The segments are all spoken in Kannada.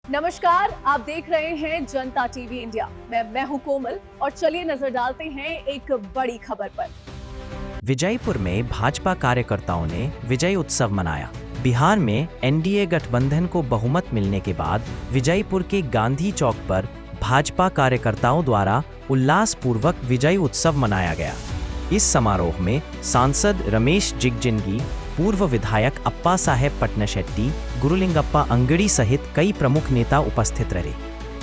नमस्कार, आप देख रहे हैं जनता टीवी इंडिया। मैं हूं कोमल और चलिए नजर डालते हैं एक बड़ी खबर पर। विजयपुर में भाजपा कार्यकर्ताओं ने विजय उत्सव मनाया। बिहार में एनडीए गठबंधन को बहुमत मिलने के बाद विजयपुर के गांधी चौक पर भाजपा कार्यकर्ताओं द्वारा उल्लासपूर्वक विजय उत्सव मनाया गया। इस समारोह में सांसद रमेश जिगजिनगी, पूर्व विधायक अप्पा साहेब पटनाशेट्टी, गुरुलिंगप्पा अंगड़ी सहित कई प्रमुख नेता उपस्थित रहे।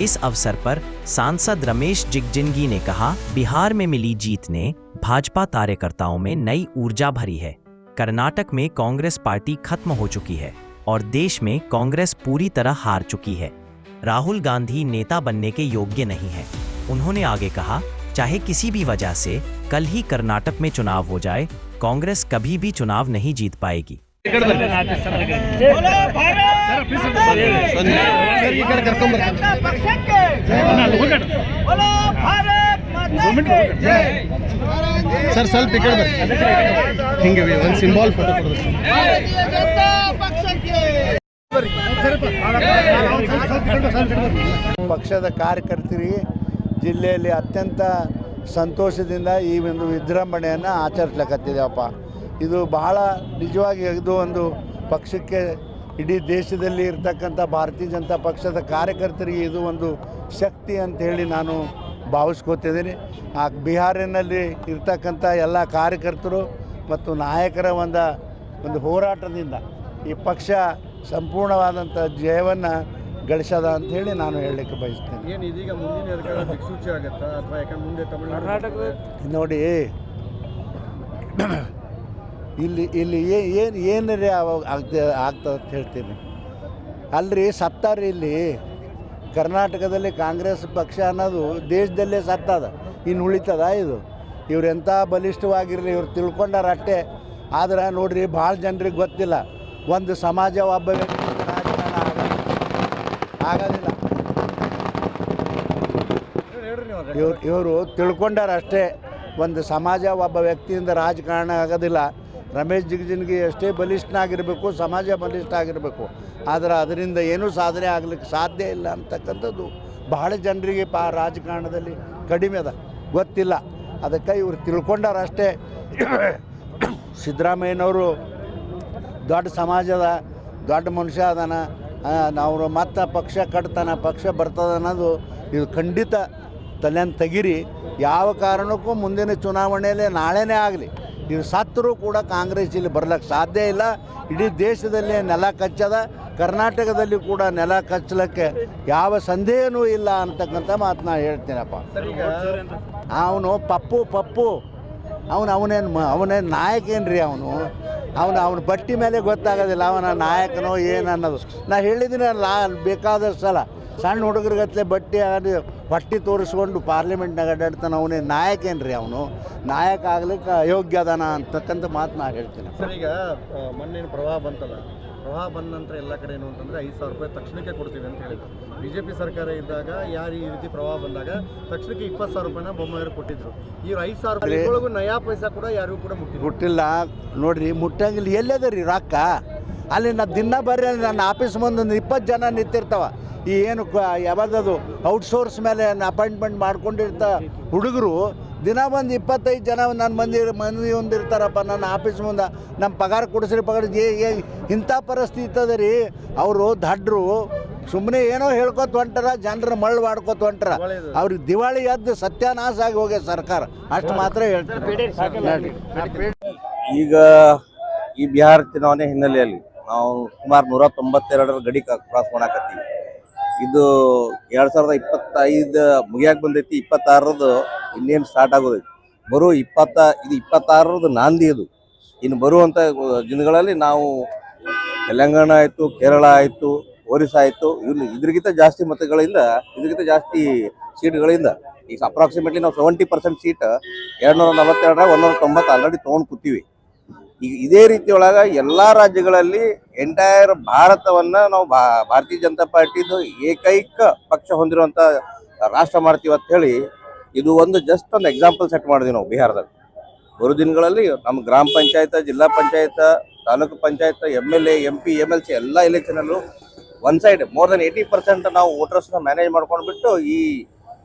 इस अवसर पर सांसद रमेश जिगजिनगी ने कहा, बिहार में मिली जीत ने भाजपा कार्यकर्ताओं में नई ऊर्जा भरी है। कर्नाटक में कांग्रेस पार्टी खत्म हो चुकी है और देश में कांग्रेस पूरी तरह हार चुकी है। राहुल गांधी नेता बनने के योग्य नहीं है। उन्होंने आगे कहा, चाहे किसी भी वजह से कल ही कर्नाटक में चुनाव हो जाए, कांग्रेस कभी भी चुनाव नहीं जीत पाएगी। सर ಸ್ವಲ್ಪ ಈ ಕಡೆ ಬರ್ರಿ ಹಿಂಗೆ ಒಂದು ಸಿಂಬಲ್ ಫೋಟೋ ಪಕ್ಷದ ಕಾರ್ಯಕರ್ತರಿಗೆ ಜಿಲ್ಲೆಯಲ್ಲಿ ಅತ್ಯಂತ ಸಂತೋಷದಿಂದ ಈ ಒಂದು ವಿಜೃಂಭಣೆಯನ್ನು ಆಚರಿಸ್ಲಿಕ್ಕತ್ತಿದ್ದೇವಪ್ಪ. ಇದು ಬಹಳ ನಿಜವಾಗಿ ಇದು ಒಂದು ಪಕ್ಷಕ್ಕೆ ಇಡೀ ದೇಶದಲ್ಲಿ ಇರ್ತಕ್ಕಂಥ ಭಾರತೀಯ ಜನತಾ ಪಕ್ಷದ ಕಾರ್ಯಕರ್ತರಿಗೆ ಇದು ಒಂದು ಶಕ್ತಿ ಅಂಥೇಳಿ ನಾನು ಭಾವಿಸ್ಕೋತಿದ್ದೀನಿ. ಆ ಬಿಹಾರಿನಲ್ಲಿ ಇರ್ತಕ್ಕಂಥ ಎಲ್ಲ ಕಾರ್ಯಕರ್ತರು ಮತ್ತು ನಾಯಕರ ಒಂದು ಹೋರಾಟದಿಂದ ಈ ಪಕ್ಷ ಸಂಪೂರ್ಣವಾದಂಥ ಜಯವನ್ನು ಗಳಿಸದ ಅಂಥೇಳಿ ನಾನು ಹೇಳಲಿಕ್ಕೆ ಬಯಸ್ತೇನೆ. ಏನು ಇದೀಗ ಮುಂದಿನ ದಿಕ್ಸೂಚಿ ಆಗುತ್ತಾ ಅಥವಾ ಯಾಕಂದ್ರೆ ಮುಂದೆ ತಮಿಳುನಾಡು ನೋಡಿ, ಇಲ್ಲಿ ಏನ್ರಿ ಆಗ್ತದೆ ಅಂತ ಹೇಳ್ತೀನಿ. ಅಲ್ರಿ ಸತ್ತಾರಿ ಇಲ್ಲಿ ಕರ್ನಾಟಕದಲ್ಲಿ ಕಾಂಗ್ರೆಸ್ ಪಕ್ಷ ಅನ್ನೋದು ದೇಶದಲ್ಲೇ ಸತ್ತದ, ಇನ್ನು ಉಳಿತದ ಇದು? ಇವ್ರು ಎಂಥ ಬಲಿಷ್ಠವಾಗಿರಲಿ, ಇವ್ರು ತಿಳ್ಕೊಂಡಾರ ಅಷ್ಟೇ. ಆದ್ರೆ ನೋಡ್ರಿ, ಭಾಳ ಜನರಿಗೆ ಗೊತ್ತಿಲ್ಲ, ಒಂದು ಸಮಾಜ ಒಬ್ಬ ವ್ಯಕ್ತಿ ಆಗೋದಿಲ್ಲ. ಇವರು ತಿಳ್ಕೊಂಡಾರ ಅಷ್ಟೇ, ಒಂದು ಸಮಾಜ ಒಬ್ಬ ವ್ಯಕ್ತಿಯಿಂದ ರಾಜಕಾರಣ ಆಗೋದಿಲ್ಲ. ರಮೇಶ್ ಜಿಗಜಿಣಗಿ ಅಷ್ಟೇ ಬಲಿಷ್ಠನಾಗಿರಬೇಕು, ಸಮಾಜ ಬಲಿಷ್ಠ ಆಗಿರಬೇಕು. ಆದರೆ ಅದರಿಂದ ಏನೂ ಸಾಧನೆ ಆಗಲಿಕ್ಕೆ ಸಾಧ್ಯ ಇಲ್ಲ ಅಂತಕ್ಕಂಥದ್ದು ಬಹಳ ಜನರಿಗೆ ರಾಜಕಾರಣದಲ್ಲಿ ಕಡಿಮೆ ಅದ, ಗೊತ್ತಿಲ್ಲ. ಅದಕ್ಕೆ ಇವರು ತಿಳ್ಕೊಂಡಾರ ಅಷ್ಟೇ. ಸಿದ್ದರಾಮಯ್ಯನವರು ದೊಡ್ಡ ಸಮಾಜದ ದೊಡ್ಡ ಮನುಷ್ಯ ಅದಾನ, ನಾವು ಮತ್ತೆ ಪಕ್ಷ ಕಟ್ತಾನೆ, ಪಕ್ಷ ಬರ್ತದೆ ಅನ್ನೋದು ಇದು ಖಂಡಿತ ತಲೆಯನ್ನು ತೆಗಿರಿ. ಯಾವ ಕಾರಣಕ್ಕೂ ಮುಂದಿನ ಚುನಾವಣೆಯಲ್ಲಿ ನಾಳೆನೇ ಆಗಲಿ ಇದು ಸತ್ತರೂ ಕೂಡ ಕಾಂಗ್ರೆಸ್ ಇಲ್ಲಿ ಬರ್ಲಿಕ್ಕೆ ಸಾಧ್ಯ ಇಲ್ಲ. ಇಡೀ ದೇಶದಲ್ಲಿ ನೆಲ ಕಚ್ಚದ, ಕರ್ನಾಟಕದಲ್ಲಿ ಕೂಡ ನೆಲ ಕಚ್ಚಲಿಕ್ಕೆ ಯಾವ ಸಂದೇಹನೂ ಇಲ್ಲ ಅಂತಕ್ಕಂಥ ಮಾತನ್ನ ಹೇಳ್ತೀನಪ್ಪ. ಅವನು ಪಪ್ಪು ಅವನೇನು ನಾಯಕ ಏನ್ರಿ? ಅವನ ಬಟ್ಟಿ ಮೇಲೆ ಗೊತ್ತಾಗೋದಿಲ್ಲ ಅವನ ನಾಯಕನೋ ಏನು ಅನ್ನೋದು. ನಾ ಹೇಳಿದ್ದೀನಿ ಬೇಕಾದಷ್ಟು ಸಲ, ಸಣ್ಣ ಹುಡುಗರಿಗತ್ತಲೆ ಹೊಟ್ಟಿ ತೋರಿಸ್ಕೊಂಡು ಪಾರ್ಲಿಮೆಂಟ್ನಾಗ ಅಡ್ಡಾಡ್ತಾನೆ. ಅವನೇ ನಾಯಕ ಏನ್ರಿ? ಅವನು ನಾಯಕ ಆಗ್ಲಿಕ್ಕೆ ಅಯೋಗ್ಯ ಅದಾನ ಅಂತಕ್ಕಂಥ ಮಾತು ನಾ ಹೇಳ್ತೀನಿ. ಸರ್, ಈಗ ಮೊನ್ನೇನು ಪ್ರವಾಹ ಬಂತಲ್ಲ, ಪ್ರವಾಹ ಬಂದ ನಂತರ ಎಲ್ಲ ಕಡೆ ಏನು ಅಂತಂದರೆ 5,000 ರೂಪಾಯಿ ತಕ್ಷಣಕ್ಕೆ ಕೊಡ್ತೀವಿ ಅಂತ ಹೇಳಿದ್ರು. BJP ಸರ್ಕಾರ ಇದ್ದಾಗ ಯಾರು ಈ ರೀತಿ ಪ್ರವಾಹ ಬಂದಾಗ ತಕ್ಷಣಕ್ಕೆ 20,000 ರೂಪಾಯಿನ ಬೊಮ್ಮಾಯಿಯವರು ಕೊಟ್ಟಿದ್ರು. ಇವ್ರು 5,000 ರೂಪಾಯಿಗಳಿಗೂ ನಯಾ ಪೈಸಾ ಕೂಡ ಯಾರಿಗೂ ಕೂಡ ಮುಟ್ಟಿಲ್ಲ. ನೋಡ್ರಿ, ಮುಟ್ಟಂಗಿಲ್ಲ. ಎಲ್ಲದ ರೀ ರೊಕ್ಕ? ಅಲ್ಲಿ ನಾ ದಿನ ಬರ್ರಿ, ನನ್ನ ಆಫೀಸ್ ಮುಂದೆ ಒಂದು 20 ಜನ ನಿಂತಿರ್ತಾವ. ಈ ಏನು ಯಾವ್ದದು ಔಟ್ಸೋರ್ಸ್ ಮೇಲೆ ಅಪಾಯಿಂಟ್ಮೆಂಟ್ ಮಾಡ್ಕೊಂಡಿರ್ತ ಹುಡುಗರು ದಿನ ಬಂದು 25 ಜನ ನನ್ನ ಮಂದಿ ಹೊಂದಿರ್ತಾರಪ್ಪ ನನ್ನ ಆಫೀಸ್ ಮುಂದೆ. ನಮ್ಮ ಪಗಾರ ಕೊಡಿಸ್ರಿ, ಪಗಾರ ಇಂಥ ಪರಿಸ್ಥಿತಿ ಅದ ರೀ. ಅವರು ದಡ್ರು ಸುಮ್ಮನೆ ಏನೋ ಹೇಳ್ಕೊತ ಹೊಂಟಾರ, ಜನರ ಮಳ್ಳು ಮಾಡ್ಕೊತ ಹೊಂಟಾರ. ಅವ್ರಿಗೆ ದಿವಾಳಿ ಎದ್ದು ಸತ್ಯಾನಾಶ ಆಗಿ ಹೋಗ್ಯ ಸರ್ಕಾರ, ಅಷ್ಟು ಮಾತ್ರ ಹೇಳ್ತೀನಿ. ಈಗ ಈ ಬಿಹಾರ ಚುನಾವಣೆ ಹಿನ್ನೆಲೆಯಲ್ಲಿ ನಾವು ಸುಮಾರು 192 ಗಡಿ ಕ್ರಾಸ್ ಮಾಡಾಕತ್ತೀವಿ. ಇದು 2025 ಮುಗಿಯಾಕ ಬಂದೈತಿ. 26ರದು ಇನ್ನೇನು ಸ್ಟಾರ್ಟ್ ಆಗೋದೈತಿ. ಇದು 26ರದು ನಾಂದಿ. ಇದು ಇನ್ನು ಬರುವಂಥ ದಿನಗಳಲ್ಲಿ ನಾವು ತೆಲಂಗಾಣ ಆಯಿತು, ಕೇರಳ ಆಯಿತು, ಒರಿಸ್ಸಾ ಆಯಿತು, ಇದ್ರಿಗಿಂತ ಜಾಸ್ತಿ ಮತಗಳಿಂದ, ಇದಕ್ಕಿಂತ ಜಾಸ್ತಿ ಸೀಟ್ಗಳಿಂದ ಈಗ ಅಪ್ರಾಕ್ಸಿಮೇಟ್ಲಿ ನಾವು 70% ಸೀಟ್ 242 190 ಆಲ್ರೆಡಿ ತೊಗೊಂಡು ಕೂತೀವಿ. ಈಗ ಇದೇ ರೀತಿ ಒಳಗ ಎಲ್ಲ ರಾಜ್ಯಗಳಲ್ಲಿ ಎಂಟೈರ್ ಭಾರತವನ್ನ ನಾವು ಭಾರತೀಯ ಜನತಾ ಪಾರ್ಟಿದು ಏಕೈಕ ಪಕ್ಷ ಹೊಂದಿರುವಂಥ ರಾಷ್ಟ್ರ ಮಾಡ್ತೀವಿ ಅಂತ ಹೇಳಿ ಇದು ಒಂದು ಜಸ್ಟ್ ಒಂದು ಎಕ್ಸಾಂಪಲ್ ಸೆಟ್ ಮಾಡಿದ್ವಿ ನಾವು ಬಿಹಾರದಾಗ. ಬರೋ ದಿನಗಳಲ್ಲಿ ನಮ್ಮ ಗ್ರಾಮ ಪಂಚಾಯತ್, ಜಿಲ್ಲಾ panchayat, taluk panchayat, MLA, MP, MLC ಎಲ್ಲ ಎಲೆಕ್ಷನಲ್ಲೂ ಒನ್ ಸೈಡ್ ಮೋರ್ ದನ್ 80% ನಾವು ವೋಟರ್ಸ್ನ ಮ್ಯಾನೇಜ್ ಮಾಡ್ಕೊಂಡು ಬಿಟ್ಟು ಈ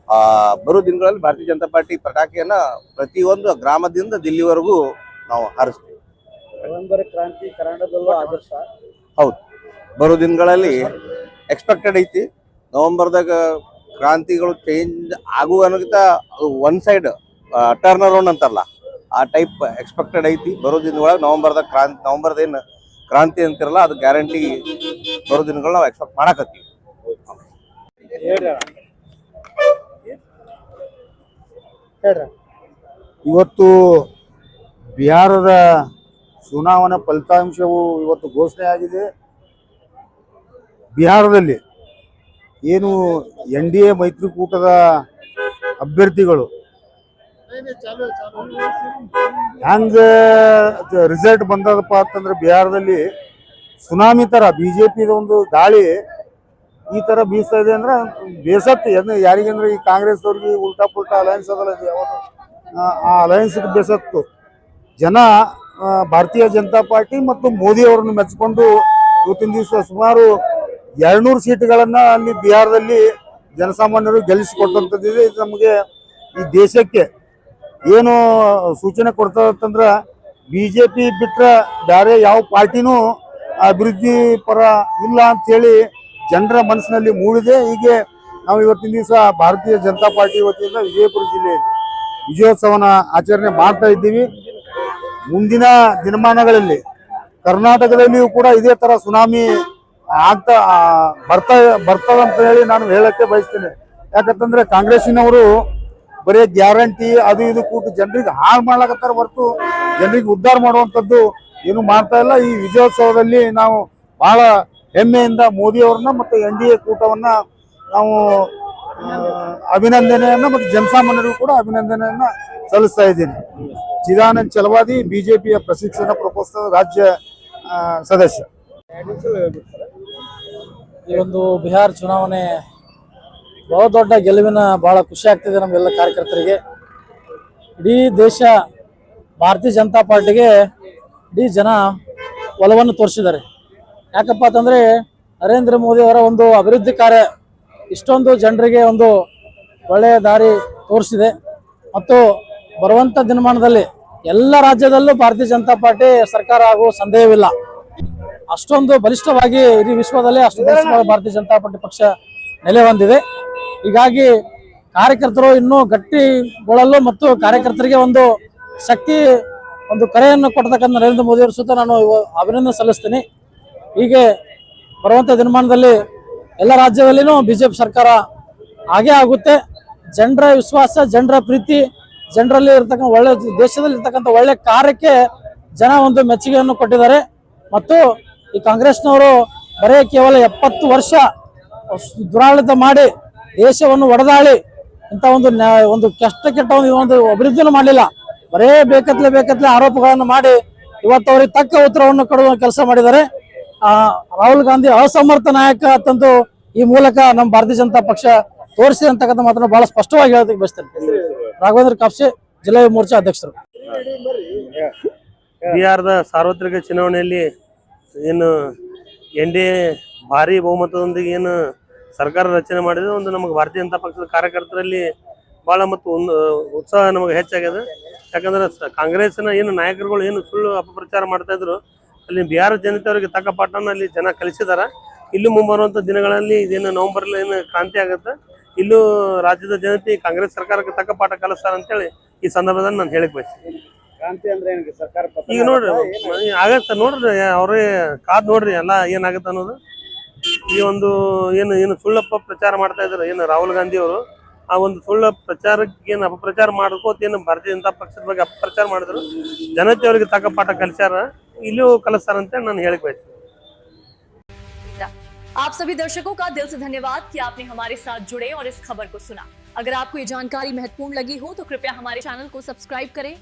ಬರೋ ದಿನಗಳಲ್ಲಿ ಭಾರತೀಯ ಜನತಾ ಪಾರ್ಟಿ ಪಟಾಕಿಯನ್ನ ಪ್ರತಿಯೊಂದು ಗ್ರಾಮದಿಂದ ದಿಲ್ಲಿವರೆಗೂ ನಾವು ಹಾರಿಸ್ತೀವಿ. ನವೆಂಬರ್ ಕ್ರಾಂತಿ ಕನ್ನಡದಲ್ಲೂ ಆದರ್ಶ. ಹೌದು, ಬರೋ ದಿನಗಳಲ್ಲಿ ಎಕ್ಸ್ಪೆಕ್ಟೆಡ್ ಐತಿ. ನವೆಂಬರ್ದಾಗ ಕ್ರಾಂತಿಗಳು ಚೇಂಜ್ ಆಗುವ ಅನ್ನೋಕ್ಕಿಂತ ಅದು ಒನ್ ಸೈಡ್ ಟರ್ನ್ ಅರೌಂಡ್ ಅಂತಾರಲ್ಲ, ಆ ಟೈಪ್ ಎಕ್ಸ್ಪೆಕ್ಟೆಡ್ ಐತಿ. ಬರೋ ದಿನದೊಳಗೆ ನವೆಂಬರ್ದೇನು ಕ್ರಾಂತಿ ಅಂತಿರಲ್ಲ, ಅದು ಗ್ಯಾರಂಟಿ ಬರೋ ದಿನಗಳು ನಾವು ಎಕ್ಸ್ಪೆಕ್ಟ್ ಮಾಡಕತ್ತೀವಿ. ಇವತ್ತು ಬಿಹಾರದ ಚುನಾವಣಾ ಫಲಿತಾಂಶವು ಇವತ್ತು ಘೋಷಣೆ ಆಗಿದೆ. ಬಿಹಾರದಲ್ಲಿ ಏನು NDA ಮೈತ್ರಿಕೂಟದ ಅಭ್ಯರ್ಥಿಗಳು ಹ್ಯಾಂಗ ರಿಸಲ್ಟ್ ಬಂದದಪ್ಪ ಅಂತಂದ್ರೆ ಬಿಹಾರದಲ್ಲಿ ಸುನಾಮಿ ತರ ಬಿಜೆಪಿದ ಒಂದು ಗಾಳಿ ಈ ತರ ಬೀಸ್ತಾ ಇದೆ ಅಂದ್ರೆ ಬೇಸತ್ತು. ಯಾರಿಗಂದ್ರೆ ಈ ಕಾಂಗ್ರೆಸ್ ಅವ್ರಿಗೆ ಉಲ್ಟಾ ಪುಲ್ಟಾ ಅಲಯನ್ಸ್ ಅದಲ್ಲ, ಯಾವುದು ಆ ಅಲಯನ್ಸ್ ಬೇಸತ್ತು. ಜನ ಭಾರತೀಯ ಜನತಾ ಪಾರ್ಟಿ ಮತ್ತು ಮೋದಿ ಅವರನ್ನು ಮೆಚ್ಚಿಕೊಂಡು ಇವತ್ತಿನ ದಿವಸ ಸುಮಾರು 200 ಸೀಟ್ಗಳನ್ನ ಅಲ್ಲಿ ಬಿಹಾರದಲ್ಲಿ ಜನಸಾಮಾನ್ಯರು ಗೆಲ್ಲಿಸಿಕೊಟ್ಟಂಥದ್ದಿದೆ. ಇದು ನಮಗೆ ಈ ದೇಶಕ್ಕೆ ಏನು ಸೂಚನೆ ಕೊಡ್ತದಂತಂದ್ರ ಬಿಜೆಪಿ ಬಿಟ್ರೆ ಬೇರೆ ಯಾವ ಪಾರ್ಟಿನೂ ಅಭಿವೃದ್ಧಿ ಪರ ಇಲ್ಲ ಅಂತ ಹೇಳಿ ಜನರ ಮನಸ್ಸಿನಲ್ಲಿ ಮೂಡಿದೆ. ಹೀಗೆ ನಾವು ಇವತ್ತಿನ ದಿವಸ ಭಾರತೀಯ ಜನತಾ ಪಾರ್ಟಿ ವತಿಯಿಂದ ವಿಜಯಪುರ ಜಿಲ್ಲೆಯಲ್ಲಿ ವಿಜಯೋತ್ಸವನ ಆಚರಣೆ ಮಾಡ್ತಾ ಇದ್ದೀವಿ. ಮುಂದಿನ ದಿನಮಾನಗಳಲ್ಲಿ ಕರ್ನಾಟಕದಲ್ಲಿಯೂ ಕೂಡ ಇದೇ ತರ ಸುನಾಮಿ ಬರ್ತದಂತ ಹೇಳಿ ನಾನು ಹೇಳಕ್ಕೆ ಬಯಸ್ತೇನೆ. ಯಾಕಂತಂದ್ರೆ ಕಾಂಗ್ರೆಸ್ಸಿನವರು ಬರೀ ಗ್ಯಾರಂಟಿ ಅದು ಇದು ಕೂತು ಜನರಿಗೆ ಹಾಳು ಮಾಡ್ಲಾಕತ್ತಾರ ಹೊರತು ಜನರಿಗೆ ಉದ್ಧಾರ ಮಾಡುವಂಥದ್ದು ಏನು ಮಾಡ್ತಾ ಇಲ್ಲ. ಈ ವಿಜಯೋತ್ಸವದಲ್ಲಿ ನಾವು ಬಹಳ ಹೆಮ್ಮೆಯಿಂದ ಮೋದಿ ಅವ್ರನ್ನ ಮತ್ತು NDA ಕೂಟವನ್ನ ನಾವು ಅಭಿನಂದನೆಯನ್ನ ಮತ್ತು ಜನಸಾಮಾನ್ಯರಿಗೂ ಕೂಡ ಅಭಿನಂದನೆಯನ್ನ ಸಲ್ಲಿಸ್ತಾ ಇದ್ದೀನಿ. ಚಿದಾನಂದ್ ಚಲವಾದಿ, ಬಿಜೆಪಿಯ ಪ್ರಶಿಕ್ಷಣ ಪ್ರಕೋಷ್ಠದ ರಾಜ್ಯ ಸದಸ್ಯ. ಈ ಒಂದು ಬಿಹಾರ ಚುನಾವಣೆ ಬಹು ದೊಡ್ಡ ಗೆಲುವಿನ ಬಹಳ ಖುಷಿ ಆಗ್ತಿದೆ ನಮಗೆಲ್ಲ ಕಾರ್ಯಕರ್ತರಿಗೆ. ಇಡೀ ದೇಶ ಭಾರತೀಯ ಜನತಾ ಪಾರ್ಟಿಗೆ ಇಡೀ ಜನ ಒಲವನ್ನು ತೋರಿಸಿದ್ದಾರೆ. ಯಾಕಪ್ಪ ಅಂತಂದರೆ ನರೇಂದ್ರ ಮೋದಿ ಅವರ ಒಂದು ಅಭಿವೃದ್ಧಿ ಕಾರ್ಯ ಇಷ್ಟೊಂದು ಜನರಿಗೆ ಒಂದು ಒಳ್ಳೆಯ ದಾರಿ ತೋರಿಸಿದೆ. ಮತ್ತು ಬರುವಂಥ ದಿನಮಾನದಲ್ಲಿ ಎಲ್ಲ ರಾಜ್ಯದಲ್ಲೂ ಭಾರತೀಯ ಜನತಾ ಪಾರ್ಟಿ ಸರ್ಕಾರ ಆಗುವ ಸಂದೇಹವಿಲ್ಲ. ಅಷ್ಟೊಂದು ಬಲಿಷ್ಠವಾಗಿ ಇಡೀ ವಿಶ್ವದಲ್ಲೇ ಅಷ್ಟು ಬಲಿಷ್ಠವಾಗಿ ಭಾರತೀಯ ಜನತಾ ಪಾರ್ಟಿ ಪಕ್ಷ ನೆಲೆ ಹೊಂದಿದೆ. ಹೀಗಾಗಿ ಕಾರ್ಯಕರ್ತರು ಇನ್ನೂ ಗಟ್ಟಿಗೊಳ್ಳಲು ಮತ್ತು ಕಾರ್ಯಕರ್ತರಿಗೆ ಒಂದು ಶಕ್ತಿ ಒಂದು ಕರೆಯನ್ನು ಕೊಡ್ತಕ್ಕಂಥ ನರೇಂದ್ರ ಮೋದಿ ಅವರ ಸುತ್ತ ನಾನು ಅಭಿನಂದನೆ ಸಲ್ಲಿಸ್ತೀನಿ. ಹೀಗೆ ಬರುವಂಥ ದಿನಮಾನದಲ್ಲಿ ಎಲ್ಲ ರಾಜ್ಯದಲ್ಲಿನೂ ಬಿಜೆಪಿ ಸರ್ಕಾರ ಹಾಗೇ ಆಗುತ್ತೆ. ಜನರ ವಿಶ್ವಾಸ, ಜನರ ಪ್ರೀತಿ, ಜನರಲ್ಲಿ ಇರ್ತಕ್ಕಂಥ ಒಳ್ಳೆ ದೇಶದಲ್ಲಿ ಇರ್ತಕ್ಕಂಥ ಒಳ್ಳೆ ಕಾರ್ಯಕ್ಕೆ ಜನ ಒಂದು ಮೆಚ್ಚುಗೆಯನ್ನು ಕೊಟ್ಟಿದ್ದಾರೆ. ಮತ್ತು ಈ ಕಾಂಗ್ರೆಸ್ನವರು ಬರೀ ಕೇವಲ 70 ವರ್ಷ ದುರಾಡಳಿತ ಮಾಡಿ ದೇಶವನ್ನು ಒಡೆದಾಳಿ ಇಂಥ ಒಂದು ಕೆಟ್ಟ ಒಂದು ಅಭಿವೃದ್ಧಿಯನ್ನು ಮಾಡಲಿಲ್ಲ. ಬರೇ ಬೇಕತ್ಲೆ ಆರೋಪಗಳನ್ನು ಮಾಡಿ ಇವತ್ತು ಅವರಿಗೆ ತಕ್ಕ ಉತ್ತರವನ್ನು ಕೊಡುವ ಕೆಲಸ ಮಾಡಿದ್ದಾರೆ. ರಾಹುಲ್ ಗಾಂಧಿ ಅಸಮರ್ಥ ನಾಯಕ ಅಂತಂದು ಈ ಮೂಲಕ ನಮ್ಮ ಭಾರತೀಯ ಜನತಾ ಪಕ್ಷ ತೋರಿಸಿದೆ ಅಂತಕ್ಕಂಥ ಮಾತನ್ನು ಬಹಳ ಸ್ಪಷ್ಟವಾಗಿ ಹೇಳೋದಕ್ಕೆ ಬಯಸ್ತೇನೆ. ರಾಘವೇಂದ್ರ ಕಾಪ್ಸೆ, ಜಿಲ್ಲಾ ಮೋರ್ಚಾ ಅಧ್ಯಕ್ಷರು. ಬಿಹಾರದ ಸಾರ್ವತ್ರಿಕ ಚುನಾವಣೆಯಲ್ಲಿ ಏನು NDA ಭಾರಿ ಬಹುಮತದೊಂದಿಗೆ ಏನು ಸರ್ಕಾರ ರಚನೆ ಮಾಡಿದ್ರೆ ಒಂದು ನಮಗೆ ಭಾರತೀಯ ಜನತಾ ಪಕ್ಷದ ಕಾರ್ಯಕರ್ತರಲ್ಲಿ ಭಾಳ ಮತ್ತು ಉತ್ಸಾಹ ನಮಗೆ ಹೆಚ್ಚಾಗಿದೆ. ಯಾಕಂದ್ರೆ ಕಾಂಗ್ರೆಸ್ನ ಏನು ನಾಯಕರುಗಳು ಏನು ಸುಳ್ಳು ಅಪಪ್ರಚಾರ ಮಾಡ್ತಾ ಇದ್ರು, ಅಲ್ಲಿ ಬಿಹಾರ ಜನತೆಯವರಿಗೆ ತಕ್ಕ ಪಾಠನ ಅಲ್ಲಿ ಜನ ಕಲಿಸಿದಾರ. ಇಲ್ಲೂ ಮುಂಬರುವಂಥ ದಿನಗಳಲ್ಲಿ ಇದೇನು ನವೆಂಬರ್ಲಿ ಏನು ಕ್ರಾಂತಿ ಆಗುತ್ತೆ, ಇಲ್ಲೂ ರಾಜ್ಯದ ಜನತೆ ಕಾಂಗ್ರೆಸ್ ಸರ್ಕಾರಕ್ಕೆ ತಕ್ಕ ಪಾಠ ಕಲಿಸ್ತಾರ ಅಂತೇಳಿ ಈ ಸಂದರ್ಭದಲ್ಲಿ ನಾನು ಹೇಳಕ್ ಬಯಸ್ತೀನಿ. ಕ್ರಾಂತಿ ಅಂದ್ರೆ ಏನಿದೆ? ಸರ್ಕಾರ ಈಗ ನೋಡ್ರಿ ಆಗತ್ತ ನೋಡ್ರಿ, ಅವ್ರೇ ಕಾದ್ ನೋಡ್ರಿ ಎಲ್ಲ ಏನಾಗತ್ತ ಅನ್ನೋದು. ಈ ಒಂದು ಏನು ಸುಳ್ಳಪ್ಪ ಪ್ರಚಾರ ಮಾಡ್ತಾ ಇದ್ರು ಏನು ರಾಹುಲ್ ಗಾಂಧಿ ಅವರು, ಆ ಒಂದು ಸುಳ್ಳ ಪ್ರಚಾರಕ್ಕೆ ಏನು ಅಪಪ್ರಚಾರ ಮಾಡ್ಕೋತ ಏನು ಭಾರತೀಯ ಜನತಾ ಪಕ್ಷದ ಬಗ್ಗೆ ಅಪಪ್ರಚಾರ ಮಾಡಿದ್ರು, ಜನತೆಯವರಿಗೆ ತಕ್ಕ ಪಾಠ ಕಲಿಸ್ಯಾರ, ಇಲ್ಲೂ ಕಲಿಸ್ತಾರ ಅಂತ ನಾನು ಹೇಳಕ್ ಬಯಸ್ತೀನಿ. आप सभी दर्शकों का दिल से धन्यवाद कि आपने हमारे साथ जुड़े और इस खबर को सुना। अगर आपको ये जानकारी महत्वपूर्ण लगी हो तो कृपया हमारे चैनल को सब्सक्राइब करें